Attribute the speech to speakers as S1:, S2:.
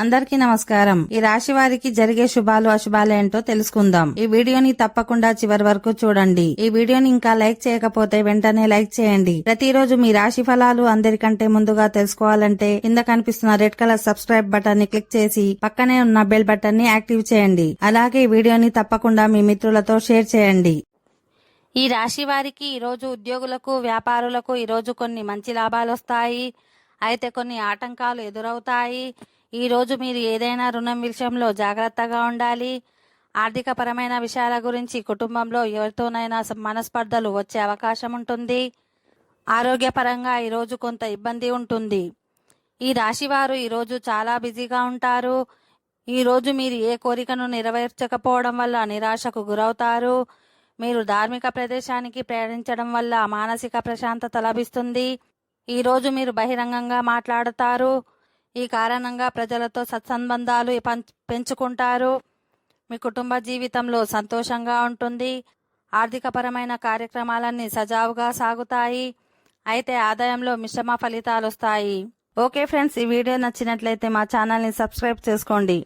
S1: అందరికీ నమస్కారం. ఈ రాశి వారికి జరిగే శుభాలు అశుభాలు ఏంటో తెలుసుకుందాం. ఈ వీడియోని తప్పకుండా చివరి వరకు చూడండి. ఈ వీడియోని ఇంకా లైక్ చేయకపోతే వెంటనే లైక్ చేయండి. ప్రతిరోజు మీ రాశి ఫలాలు అందరికంటే ముందుగా తెలుసుకోవాలంటే కింద కనిపిస్తున్న రెడ్ కలర్ సబ్స్క్రైబ్ బటన్ ని క్లిక్ చేసి పక్కనే ఉన్న బెల్ బటన్ ని యాక్టివ్ చేయండి. అలాగే ఈ వీడియోని తప్పకుండా మీ మిత్రులతో షేర్ చేయండి. ఈ రాశి వారికి ఈరోజు ఉద్యోగులకు వ్యాపారులకు ఈరోజు కొన్ని మంచి లాభాలు వస్తాయి. అయితే కొన్ని ఆటంకాలు ఎదురవుతాయి. ఈ రోజు మీరు ఏదైనా రుణం విషయంలో జాగ్రత్తగా ఉండాలి. ఆర్థిక పరమైన విషయాల గురించి కుటుంబంలో ఎవరితోనైనా మనస్పర్ధలు వచ్చే అవకాశం ఉంటుంది. ఆరోగ్యపరంగా ఈరోజు కొంత ఇబ్బంది ఉంటుంది. ఈ రాశివారు ఈరోజు చాలా బిజీగా ఉంటారు. ఈరోజు మీరు ఏ కోరికను నెరవేర్చకపోవడం వల్ల నిరాశకు గురవుతారు. మీరు ధార్మిక ప్రదేశానికి ప్రయాణించడం వల్ల మానసిక ప్రశాంతత లభిస్తుంది. ఈరోజు మీరు బహిరంగంగా మాట్లాడతారు. ఈ కారణంగా ప్రజలతో సత్సంబంధాలు పెంచుకుంటారు. మీ కుటుంబ జీవితంలో సంతోషంగా ఉంటుంది. ఆర్థికపరమైన కార్యక్రమాలన్నీ సజావుగా సాగుతాయి. అయితే ఆదాయంలో మిశ్రమ ఫలితాలు వస్తాయి. ఓకే ఫ్రెండ్స్, ఈ వీడియో నచ్చినట్లయితే మా ఛానల్ని సబ్స్క్రైబ్ చేసుకోండి.